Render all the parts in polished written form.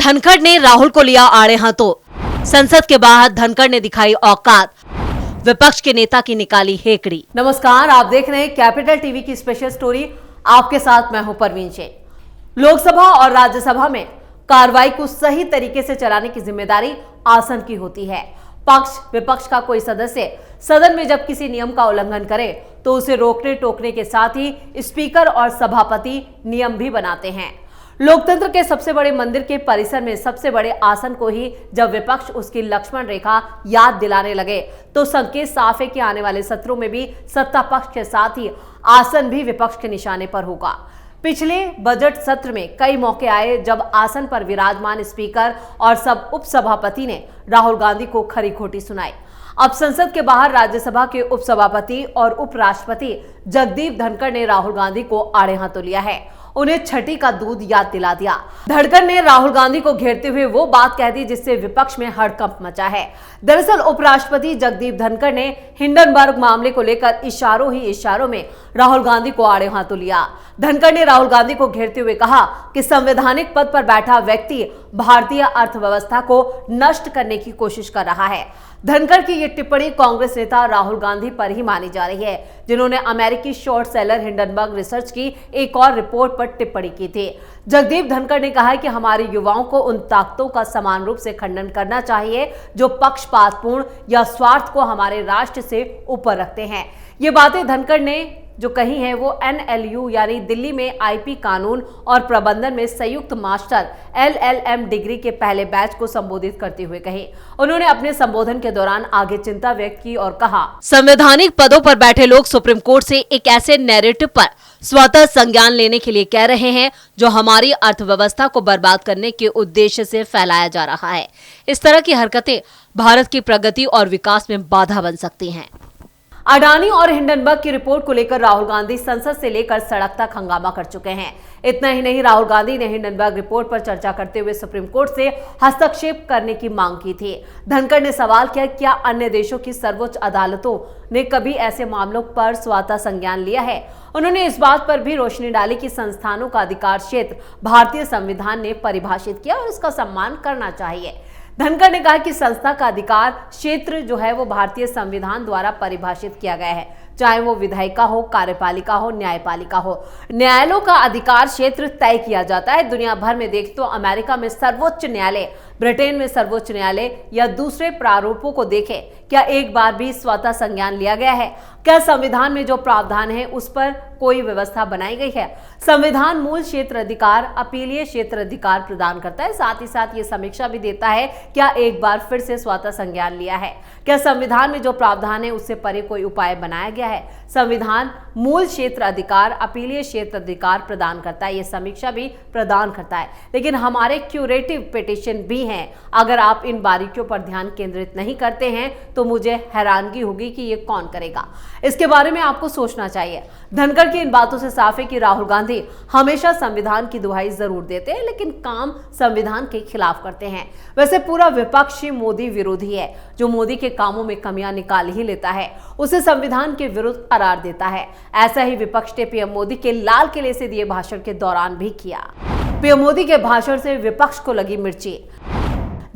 धनखड़ ने राहुल को लिया आड़े हाथों। संसद के बाहर धनखड़ ने दिखाई औकात, विपक्ष के नेता की निकाली हेकड़ी। नमस्कार, आप देख रहे हैं कैपिटल टीवी की स्पेशल स्टोरी। आपके साथ मैं हूं परवीन जैन। लोकसभा और राज्यसभा में कार्रवाई को सही तरीके से चलाने की जिम्मेदारी आसन की होती है। पक्ष विपक्ष का कोई सदस्य सदन में जब किसी नियम का उल्लंघन करे तो उसे रोकने टोकने के साथ ही स्पीकर और सभापति नियम भी बनाते हैं। लोकतंत्र के सबसे बड़े मंदिर के परिसर में सबसे बड़े आसन को ही जब विपक्ष उसकी लक्ष्मण रेखा याद दिलाने लगे तो संकेत साफ है कि आने वाले सत्रों में भी सत्ता पक्ष के साथ ही आसन भी विपक्ष के निशाने पर होगा। पिछले बजट सत्र में कई मौके आए जब आसन पर विराजमान स्पीकर और सब उपसभापति ने राहुल गांधी को खरी खोटी सुनाई। अब संसद के बाहर राज्यसभा के उपसभापति और उपराष्ट्रपति जगदीप धनखड़ ने राहुल गांधी को आड़े हाथों लिया है, उन्हें छठी का दूध याद दिला दिया। धनखड़ ने राहुल गांधी को घेरते हुए वो बात कह दी जिससे विपक्ष में हड़कंप मचा है। दरअसल उपराष्ट्रपति जगदीप धनखड़ ने हिंडनबर्ग मामले को लेकर इशारों ही इशारों में राहुल गांधी को आड़े हाथों लिया। धनखड़ ने राहुल गांधी को घेरते हुए कहा कि संवैधानिक पद पर बैठा व्यक्ति भारतीय अर्थव्यवस्था को नष्ट करने की कोशिश कर रहा है। धनखड़ की ये टिप्पणी कांग्रेस नेता राहुल गांधी पर ही मानी जा रही है, जिन्होंने अमेरिकी शॉर्ट सेलर हिंडनबर्ग रिसर्च की एक और रिपोर्ट पर टिप्पणी की थी। जगदीप धनखड़ ने कहा कि हमारे युवाओं को उन ताकतों का समान रूप से खंडन करना चाहिए जो पक्षपातपूर्ण या स्वार्थ को हमारे राष्ट्र से ऊपर रखते हैं। ये बातें धनखड़ ने जो कही है वो NLU यानी दिल्ली में IP कानून और प्रबंधन में संयुक्त मास्टर LLM डिग्री के पहले बैच को संबोधित करते हुए कही। उन्होंने अपने संबोधन के दौरान आगे चिंता व्यक्त की और कहा, संवैधानिक पदों पर बैठे लोग सुप्रीम कोर्ट से एक ऐसे नैरेटिव पर स्वतः संज्ञान लेने के लिए कह रहे हैं जो हमारी अर्थव्यवस्था को बर्बाद करने के उद्देश्य से फैलाया जा रहा है। इस तरह की हरकतें भारत की प्रगति और विकास में बाधा बन सकती हैं। अडानी और हिंडनबर्ग की रिपोर्ट को लेकर राहुल गांधी संसद से लेकर सड़क तक हंगामा कर चुके हैं। इतना ही नहीं, राहुल गांधी ने हिंडनबर्ग रिपोर्ट पर चर्चा करते हुए सुप्रीम कोर्ट से हस्तक्षेप करने की मांग की थी। धनखड़ ने सवाल किया, क्या अन्य देशों की सर्वोच्च अदालतों ने कभी ऐसे मामलों पर स्वतः संज्ञान लिया है? उन्होंने इस बात पर भी रोशनी डाली कि संस्थानों का अधिकार क्षेत्र भारतीय संविधान ने परिभाषित किया और इसका सम्मान करना चाहिए। धनखड़ ने कहा कि संस्था का अधिकार क्षेत्र जो है वो भारतीय संविधान द्वारा परिभाषित किया गया है, चाहे वो विधायिका हो, कार्यपालिका हो, न्यायपालिका हो। न्यायालयों का अधिकार क्षेत्र तय किया जाता है। दुनिया भर में देखें तो अमेरिका में सर्वोच्च न्यायालय, ब्रिटेन में सर्वोच्च न्यायालय या दूसरे प्रारूपों को देखें, क्या एक बार भी स्वतः संज्ञान लिया गया है? क्या संविधान में जो प्रावधान है उस पर कोई व्यवस्था बनाई गई है? संविधान मूल क्षेत्र अधिकार, अपीलीय क्षेत्र अधिकार प्रदान करता है, साथ ही साथ ये समीक्षा भी देता है क्या एक बार फिर से स्वतः संज्ञान लिया है? क्या संविधान में जो प्रावधान है उससे परे कोई उपाय बनाया गया है? संविधान मूल क्षेत्र अधिकार, अपीलीय क्षेत्र अधिकार प्रदान करता है, ये समीक्षा भी प्रदान करता है। लेकिन हमारे क्यूरेटिव पिटीशन भी हैं। अगर आप इन बारीकियों पर ध्यान केंद्रित नहीं करते हैं तो मुझे हैरानगी होगी कि ये कौन करेगा। इसके बारे में आपको सोचना चाहिए। धनखड़ की इन बातों से साफ है कि राहुल गांधी हमेशा संविधान की दुहाई जरूर देते हैं लेकिन काम संविधान के खिलाफ करते हैं। वैसे पूरा विपक्ष मोदी विरोधी है, जो मोदी के कामों में कमियां निकाल ही लेता है, उसे संविधान के विरुद्ध करार देता है। ऐसा ही विपक्ष ने पीएम मोदी के लाल किले से दिए भाषण के दौरान भी किया। पीएम मोदी के भाषण से विपक्ष को लगी मिर्ची।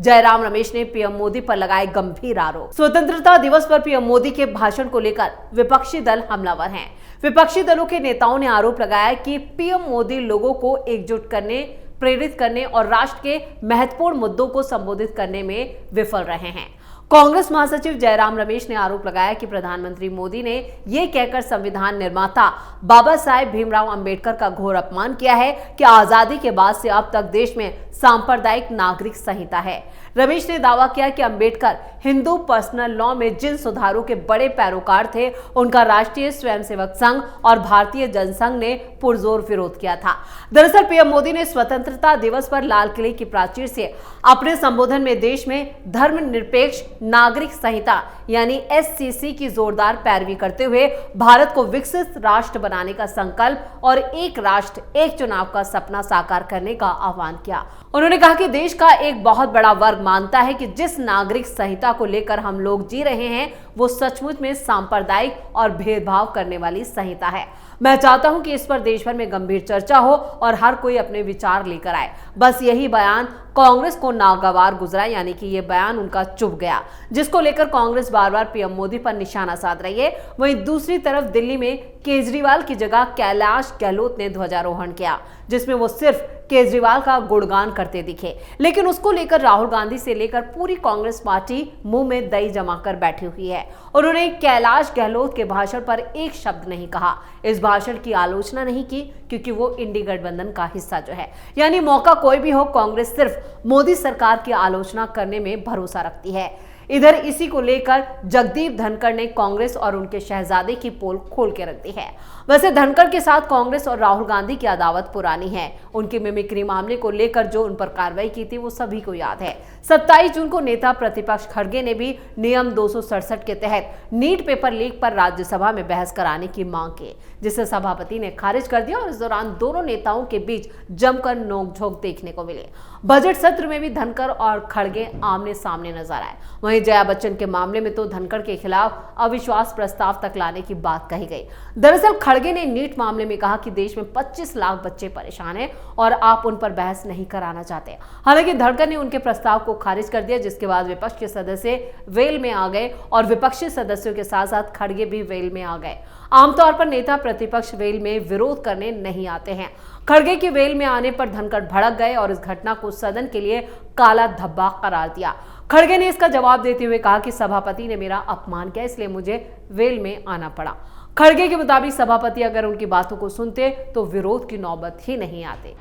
जयराम रमेश ने पीएम मोदी पर लगाए गंभीर आरोप। स्वतंत्रता दिवस पर पीएम मोदी के भाषण को लेकर विपक्षी दल हमलावर हैं। विपक्षी दलों के नेताओं ने आरोप लगाया कि पीएम मोदी लोगों को एकजुट करने, प्रेरित करने और राष्ट्र के महत्वपूर्ण मुद्दों को संबोधित करने में विफल रहे हैं। कांग्रेस महासचिव जयराम रमेश ने आरोप लगाया कि प्रधानमंत्री मोदी ने यह कहकर संविधान निर्माता बाबा साहेब भीमराव अंबेडकर का घोर अपमान किया है कि आजादी के बाद से अब तक देश में सांप्रदायिक नागरिक संहिता है। रमेश ने दावा किया कि अंबेडकर हिंदू पर्सनल लॉ में जिन सुधारों के बड़े पैरोकार थे उनका राष्ट्रीय स्वयंसेवक संघ और भारतीय जनसंघ ने पुरजोर विरोध किया था। दरअसल पीएम मोदी ने स्वतंत्रता दिवस पर लाल किले की प्राचीर से अपने संबोधन में देश में धर्मनिरपेक्ष नागरिक संहिता यानी SCC की जोरदार पैरवी करते हुए भारत को विकसित राष्ट्र बनाने का संकल्प और एक राष्ट्र एक चुनाव का सपना साकार करने का आह्वान किया। उन्होंने कहा कि देश का एक बहुत बड़ा वर्ग मानता है कि जिस नागरिक संहिता को लेकर हम लोग जी रहे हैं वो सचमुच में सांप्रदायिक और भेदभाव करने वाली संहिता है। मैं चाहता हूं कि इस पर देश भर में गंभीर चर्चा हो और हर कोई अपने विचार लेकर आए। बस यही बयान कांग्रेस को नागवार गुजरा, यानी कि यह बयान उनका चुभ गया, जिसको लेकर कांग्रेस बार बार पीएम मोदी पर निशाना साध रही है। वहीं दूसरी तरफ दिल्ली में केजरीवाल की जगह कैलाश गहलोत ने ध्वजारोहण किया, जिसमें वो सिर्फ केजरीवाल का गुणगान करते दिखे, लेकिन उसको लेकर राहुल गांधी से लेकर पूरी कांग्रेस पार्टी मुंह में दही जमाकर बैठी हुई है। उन्होंने कैलाश गहलोत के भाषण पर एक शब्द नहीं कहा, इस भाषण की आलोचना नहीं की, क्योंकि वो इंडी गठबंधन का हिस्सा जो है, यानी मौका कोई भी हो, कांग्रेस सिर्फ मोदी सरकार की आलोचना करने में भरोसा रखती है। इधर इसी को लेकर जगदीप धनखड़ ने कांग्रेस और उनके शहजादे की पोल खोल के रख दी है। वैसे धनखड़ के साथ कांग्रेस और राहुल गांधी की अदावत पुरानी है। उनके मिमिक्री मामले को लेकर जो उन पर कार्रवाई की थी वो सभी को याद है। 27 जून को नेता प्रतिपक्ष खड़गे ने भी नियम 267 के तहत नीट पेपर लीक पर राज्यसभा में बहस कराने की मांग की, जिसे सभापति ने खारिज कर दिया और इस दौरान दोनों नेताओं के बीच जमकर नोकझोंक देखने को मिले। बजट सत्र में भी धनखड़ और खड़गे आमने सामने नजर आए। वहीं जया बच्चन के मामले में तो धनखड़ के खिलाफ अविश्वास प्रस्ताव तक लाने की बात कही गई। दरअसल खड़गे ने नीट मामले में कहा कि देश में 25 लाख बच्चे परेशान हैं और आप उन पर बहस नहीं कराना चाहते। हालांकि धनखड़ ने उनके प्रस्ताव को खारिज कर दिया, जिसके बाद विपक्ष के सदस्य वेल में आ गए और विपक्षी सदस्यों के साथ साथ खड़गे भी वेल में आ गए। आमतौर पर नेता प्रतिपक्ष वेल में विरोध करने नहीं आते हैं। खड़गे के वेल में आने पर धनखड़ भड़क गए और इस घटना को सदन के लिए काला धब्बा करार दिया। खड़गे ने इसका जवाब देते हुए कहा कि सभापति ने मेरा अपमान किया, इसलिए मुझे वेल में आना पड़ा। खड़गे के मुताबिक सभापति अगर उनकी बातों को सुनते तो विरोध की नौबत ही नहीं आते।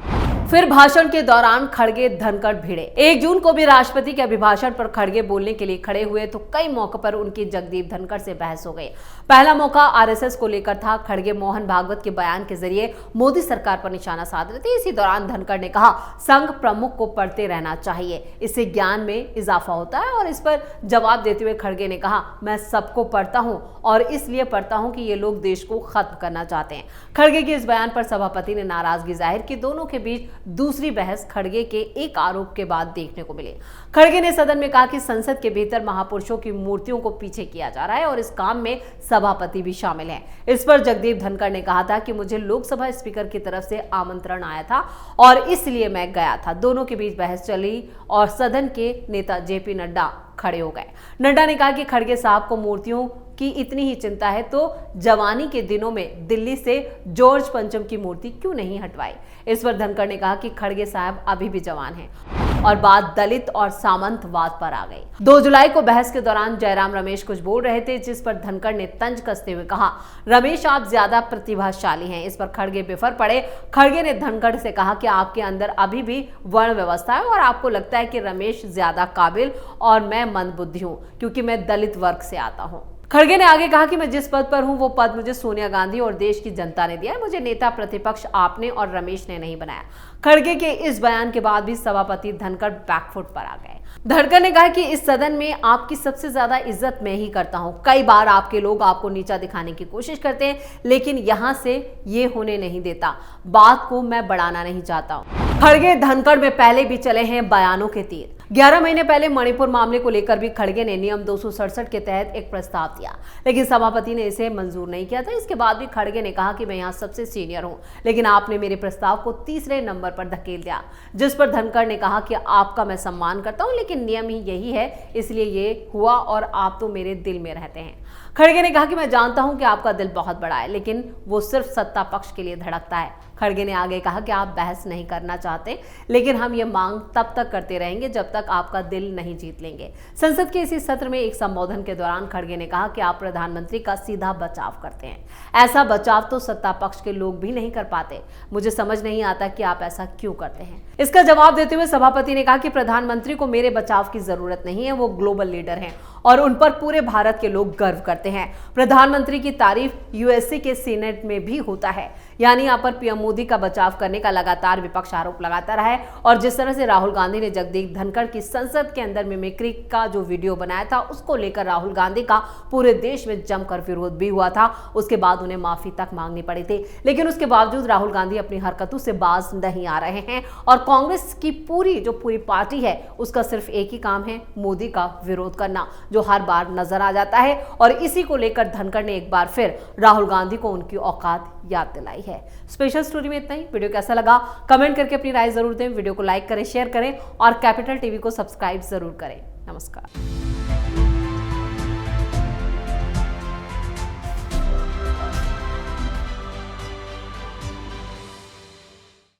फिर भाषण के दौरान खड़गे धनखड़ भिड़े। 1 जून को भी राष्ट्रपति के अभिभाषण पर खड़गे बोलने के लिए खड़े हुए तो कई मौकों पर उनकी जगदीप धनखड़ से बहस हो गई। पहला मौका आरएसएस को लेकर था। खड़गे मोहन भागवत के बयान के जरिए मोदी सरकार पर निशाना साध रहे थे। इसी दौरान धनखड़ ने कहा, संघ प्रमुख को पढ़ते रहना चाहिए, इससे ज्ञान में इजाफा होता है। और इस पर जवाब देते हुए खड़गे ने कहा, मैं सबको पढ़ता हूं और इसलिए पढ़ता हूं कि ये लोग देश को खत्म करना चाहते हैं। खड़गे के इस बयान पर सभापति ने नाराजगी जाहिर की। दोनों के बीच दूसरी बहस खड़गे के एक आरोप के बाद देखने को मिली। खड़गे ने सदन में कहा कि संसद के भीतर महापुरुषों की मूर्तियों को पीछे किया जा रहा है और इस काम में सभापति भी शामिल हैं। इस पर जगदीप धनखड़ ने कहा था कि मुझे लोकसभा स्पीकर की तरफ से आमंत्रण आया था और इसलिए मैं गया था। दोनों के बीच बहस चली और सदन के नेता जेपी नड्डा खड़े हो गए। नड्डा ने कहा कि खड़गे साहब को मूर्तियों की इतनी ही चिंता है तो जवानी के दिनों में दिल्ली से जॉर्ज पंचम की मूर्ति क्यों नहीं हटवाई। इस पर धनखड़ ने कहा कि खड़गे साहब अभी भी जवान हैं और बात दलित और सामंतवाद पर आ गई। 2 जुलाई को बहस के दौरान जयराम रमेश कुछ बोल रहे थे, जिस पर धनखड़ ने तंज कसते हुए कहा, रमेश आप ज्यादा प्रतिभाशाली हैं। इस पर खड़गे बिफर पड़े। खड़गे ने धनखड़ से कहा कि आपके अंदर अभी भी वर्ण व्यवस्था है और आपको लगता है कि रमेश ज्यादा काबिल और मैं मंदबुद्धि हूं क्योंकि मैं दलित वर्ग से आता हूं। खड़गे ने आगे कहा कि मैं जिस पद पर हूं वो पद मुझे सोनिया गांधी और देश की जनता ने दिया है, मुझे नेता प्रतिपक्ष आपने और रमेश ने नहीं बनाया। खड़गे के इस बयान के बाद भी सभापति धनखड़ बैकफुट पर आ गए। धनखड़ ने कहा कि इस सदन में आपकी सबसे ज्यादा इज्जत मैं ही करता हूं। कई बार आपके लोग आपको नीचा दिखाने की कोशिश करते हैं, लेकिन यहां से ये होने नहीं देता। बात को मैं बढ़ाना नहीं चाहता हूं। खड़गे धनखड़ में पहले भी चले हैं बयानों के तीर। 11 महीने पहले मणिपुर मामले को लेकर भी खड़गे ने नियम 267 के तहत एक प्रस्ताव दिया, लेकिन सभापति ने इसे मंजूर नहीं किया था। इसके बाद भी खड़गे ने कहा कि मैं यहाँ सबसे सीनियर हूँ, लेकिन आपने मेरे प्रस्ताव को तीसरे नंबर पर धकेल दिया। जिस पर धनखड़ ने कहा कि आपका मैं सम्मान करता हूँ, लेकिन नियम ही यही है, इसलिए ये हुआ और आप तो मेरे दिल में रहते हैं। खड़गे ने कहा कि मैं जानता हूं कि आपका दिल बहुत बड़ा है, लेकिन वो सिर्फ सत्ता पक्ष के लिए धड़कता है। खड़गे ने आगे कहा कि आप बहस नहीं करना चाहते, लेकिन हम ये मांग तब तक करते रहेंगे जब तक आपका दिल नहीं जीत लेंगे। संसद के इसी सत्र में एक संबोधन के दौरान खड़गे ने कहा कि आप प्रधानमंत्री का सीधा बचाव करते हैं। ऐसा बचाव तो सत्ता पक्ष के लोग भी नहीं कर पाते। मुझे समझ नहीं आता कि आप ऐसा क्यों करते हैं। इसका जवाब देते हुए सभापति ने कहा कि प्रधानमंत्री को मेरे बचाव की जरूरत नहीं है, वो ग्लोबल लीडर हैं और उन पर पूरे भारत के लोग गर्व करते हैं। प्रधानमंत्री की तारीफ यूएसए के सीनेट में भी होता है। यानी यहाँ पर पीएम मोदी का बचाव करने का लगातार विपक्ष आरोप लगाता रहा है। और जिस तरह से राहुल गांधी ने जगदीप धनखड़ की संसद के अंदर मिमिक्री का जो वीडियो बनाया था, उसको लेकर राहुल गांधी का पूरे देश में जमकर विरोध भी हुआ था। उसके बाद उन्हें माफी तक मांगनी पड़ी थी, लेकिन उसके बावजूद राहुल गांधी अपनी हरकतों से बाज नहीं आ रहे हैं। और कांग्रेस की पूरी पार्टी है, उसका सिर्फ एक ही काम है, मोदी का विरोध करना, जो हर बार नजर आ जाता है। और इसी को लेकर धनखड़ ने एक बार फिर राहुल गांधी को उनकी औकात याद दिलाई है। स्पेशल स्टोरी में इतना ही। वीडियो कैसा लगा कमेंट करके अपनी राय जरूर दें। वीडियो को लाइक करें, शेयर करें और कैपिटल टीवी को सब्सक्राइब जरूर करें। नमस्कार।